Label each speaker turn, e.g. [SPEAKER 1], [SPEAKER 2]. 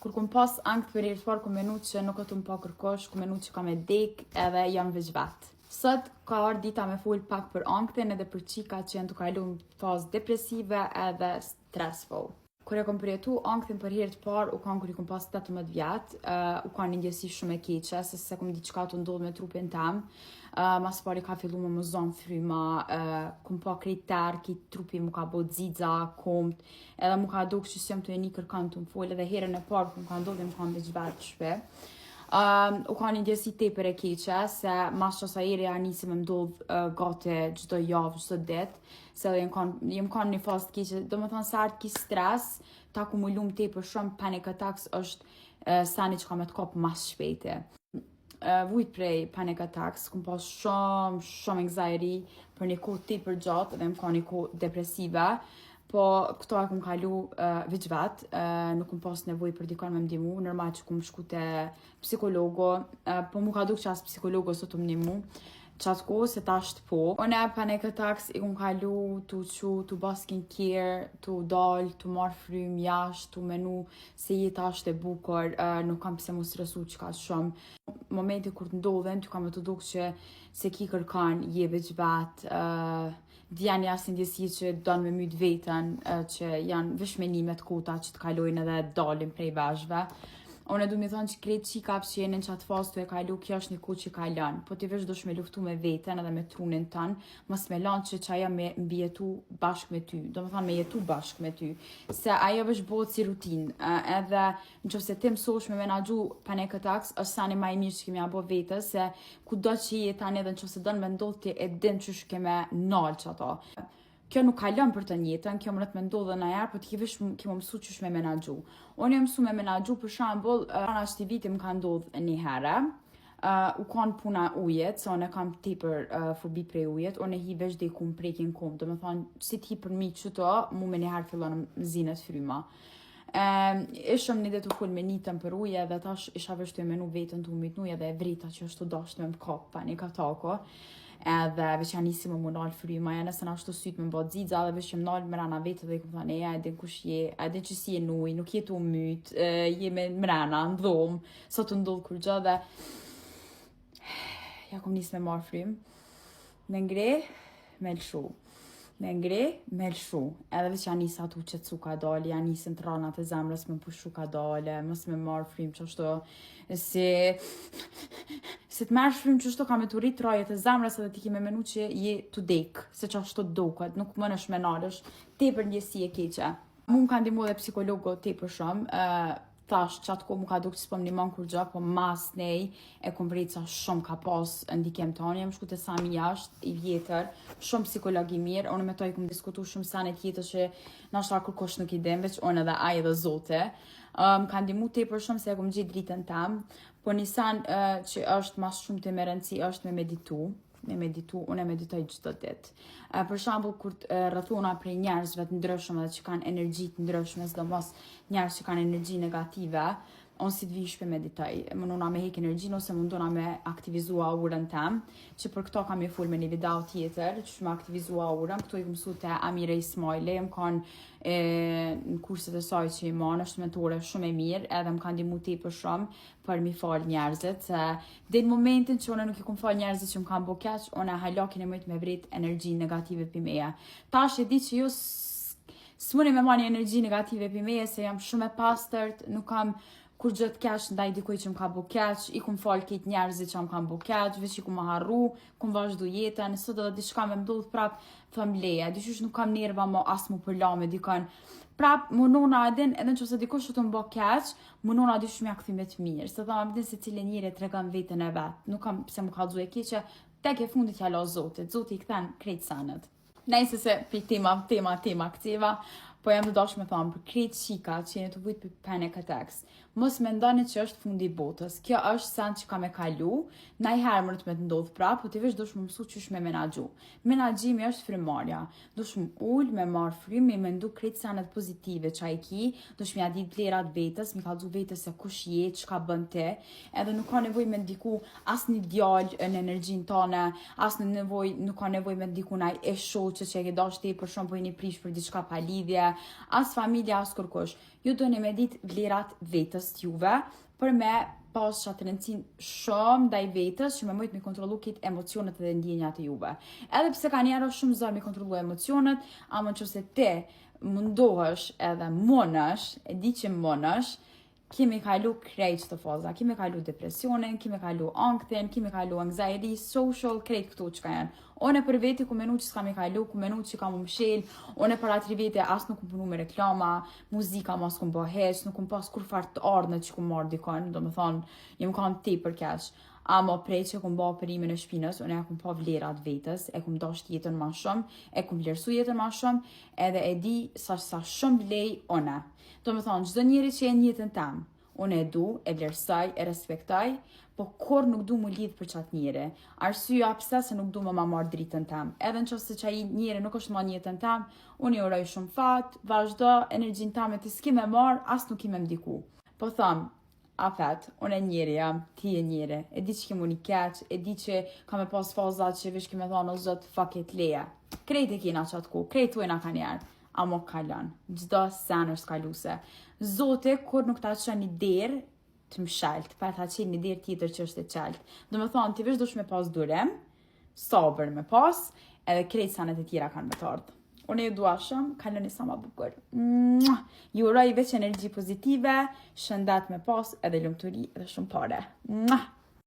[SPEAKER 1] Kur kom pas ankth për herë të parë, kom menu që nuk atë më pa kërkosh, kom menu që ka me dek edhe jam veç vet. Sot ka ardhur dita me fol pak për ankthin edhe për çikat që janë të kaluar në fazë depresive edhe stressful. Kur e kom përjetu ankthin për herë të parë, u kanë kur i kom pas 18 vjet, u kanë një ndjesi shumë e keqe, se kom diçka të ndodh me trupin tem. Mas pari ka fillu me më zonë fryma, kom pa krejt tërë, ki trupi mu ka bo dziza, komt, edhe mu ka duk që si jam të e një kërkan të më folë, edhe herën e parë ku më ka ndodhë, më kanë veç vetë shpe. U ka një ndjesi tepër e keqe, se mas që sa eri a nisi me mdodhë gati gjdo javë, gjdo ditë, se edhe jem kanë një fazë të keqe, do më thonë sa artë ki stres, ta kumulum tepër shumë, panic attacks është sani që ka me të kopë mas shpejti. Vujt prej panic attacks, kom pas shumë anxiety për një kohë tepër gjatë dhe më ka një kohë depresive, po këto e kom kalu veç vetë, nuk kom pas nevojë për dikon me m'dimu, normal që kom shku te psikologo, po mu ka duk që as psikologo sot më ndimu, qatë kohë se ta është po. One panic attacks i kom kalu tu ba skincare, tu dal, tu marr frym jashtë, tu menu se jeta është e bukur, nuk kam pse mu stresu që ka shumë. Momenti kur të ndodhen, ty kam të duk që se ki kërkan, je veç vetë, djani asë ndjesi që donë me mytë vetën, që janë vesh menimet kota që të kalojnë edhe dalin prej veshve. Unë du mi thonë që krejt qikap që jenë në qatë fazë të e kalu, kjo është një ku që kalon. Po ti vesh dush me luftu me veten edhe me trunin tënë, mos me lanë që aja me mbijetu bashkë me ty. Do me thonë me jetu bashkë me ty. Se ajo vesh bëhet si rutinë. Edhe në që se ti mësosh me menagju panic attacks, është sani ma i mirë që kemi abo vetës, se ku do që je tani edhe në që se do në me ndodhë ti e din që shë keme nalë që ato. Kjo nuk kalon për të njëtën, kjo më rëtë me ndodhë në jarë, po t'ki vish më mësu që shme menagju. Unë jam mësu me menagju, për shambull, rana që t'i viti më ka ndodhë një herë, u kanë puna ujet, se unë e kam tepër fobi prej ujet, unë e hi vesh dhe i kumë prekin kumë, do me thonë, si t'hi për mi që to, mu me një herë fillon në zinet fryma. Ishëm një dhe të full me nitën për uje, dhe tash isha vesh të menu vetën të umit nuja dhe e vrita që është të dasht me më kap, pa një katako. Edhe veç janë nisi më nalë fryma, janë nëse në ashtu sytë me mba dzidza, dhe veç jem nalë më rana vetë dhe i këmë thane, e din kush je, e din që si je nuj, nuk je të mytë, je me mrena, në dhomë, sa të ndodhë kur gjë dhe ja kom nisë me marë frymë, me ngre, me lëshu. Me ngre, me lëshu. Edhe veç janë nisë atu që të su ka dole, janë nisë në të ranat e zemrës me pushu ka dole, mos me marë frymë që ashtu, se të merë shfrym që ashtu ka me të rritë rajet e zemrës edhe ti ki me menu që je të dekë, se që ashtu të doket, nuk më nësh me nalësh, tepër njësi e keqe. Mu më ka ndimu dhe psikologo tepër shumë, tash qatë ko mu ka duk që s'pëm një manë kur gjë, po mas nej e kom vrejtë sa shumë ka pas ndikem tonë, jam shku të sami jashtë i vjetër, shumë psikologi mirë, unë me to i kom diskutu shumë sanet jetës që nashta kërkosh nuk i dem, veç unë edhe aj edhe zote. Ka ndimu tepër shumë se e kom gjitë dritën tem, po një san që është mas shumë të me rëndësi është me meditu, unë e meditoj çdo ditë. Për shembull, kur rrethona prej njerëzve të ndryshëm dhe që kanë energji të ndryshme, sidomos njerëz që kanë energji negative, unë si të vi shpe meditoj. Mundona me hek energjin ose mundona me aktivizua urën tem, që për këto kam i full me një video tjetër, që me aktivizua urën, këto i këmësu të Amire Ismaili, më kanë në kurset e saj që i manë, është mentore shumë e mirë, edhe më kanë dimu tepër shumë për mi falë njerëzit, se dhe në momentin që unë nuk i kom falë njerëzit që më kanë bo keq, unë halakin e mëjtë me vrit energji negative për meja. Tash e di që ju s'muni me ma një energji negative për meja, se jam shumë e pastërt, nuk kam kur gjët keq ndaj dikoj që më ka bo keq, i kum falë këtë njerëzit që më kanë bo keq, veç i kum harru, kum vazhdu jetën, sot edhe diçka me mdodh prap thëm leja, dyshysh nuk kam nerva mo as mu përla me dikon, prap munona edin, edhe në që se dikush që të më bo keq, munona dyshysh me akthime të mirë, se thama më din se cilë njëri e tregan vetën e vetë, nuk kam pse më kalzu e keqe, tek e fundit jalo Zotit, Zoti i kthen krejt sanet. Nejse se për tema aktiva, po jam të dashur me thonë për krejt shika që jeni të vujt për panic attacks. Mos me ndani që është fundi i botës. Kjo është sen që ka me kalu, najherë më të me të ndodhë prapë, po t'i vesh dush më mësu që është me menagju. Menagjimi është frymarja. Dush më ullë, me marë frymë, me ndu krejt senet pozitive që a i ki, dush me adit vlerat vetës, me kalzu vetës se kush je, që ka bën ti, edhe nuk ka nevoj me ndiku as një djallë në energjin tane, as nuk ka nevoj me ndiku naj e shoqë që e ke dash ti për shumë po i një prish për diçka pa lidhje, as familja, as kërkush. Ju doni me ditë vlerat vetës t'juve për me pas qatë rëndësin shumë ndaj vetës që me mujtë me kontrolu kitë emocionet dhe ndjenjat e juve. Edhe pse ka njerë shumë zërë me kontrolu emocionet, ama që se ti mundohesh edhe monësh, e di që monësh, kemi kalu krejt të faza, kemi kalu depresionin, kemi kalu ankthin, kemi kalu anxiety, social, krejt këtu që ka janë. One për veti ku menu që s'ka me kalu, ku menu që ka më mshel, one për atri veti as nuk punu me reklama, muzika mas ku më bëheq, nuk më pas kur fart të ardhnë që ku marrë dikon, do më thonë, jem kanë te për kesh. Ama prej që kum ba përimin e shpinës, unë e kum pa vlerat vetës, e kum dasht jetën ma shumë, e kum vlerësu jetën ma shumë, edhe e di sa shumë vlej une. Do me thonë, çdo njeri që e në jetën tem, unë e du, e vlerësaj, e respektaj, po kur nuk du mu lidh për qatë njeri. Arsyeja pse se nuk du më ma marrë dritën tem. Edhe në qëse që ai njeri nuk është ma në jetën tem, unë i uroj shumë fat, vazhdo, energjin tem e të s'ki me marrë, as nuk i me mdiku. Po thamë, afet, unë e njeri jam, ti e njeri, e di që kemë unë i keq, e di që ka me pas fazat që vish keme thonë o zot, fuck it, leja. Krejt e kina qatë ku, krejt ujna ka njerë, amo kalon, gjdo sen është kaluse. Zote, kur nuk ta qenë një derë të mshalt, pa ta qenë një derë tjetër që është e qalt. Do me thonë, ti vish dush me pas durem, sabër me pas, edhe krejt sanet e tjera kanë me të ardhë. Unë ju dua shumë, kaloni sa ma bukur. Ju uroj veç energji pozitive, shëndet me pas edhe lumturi edhe shumë pare.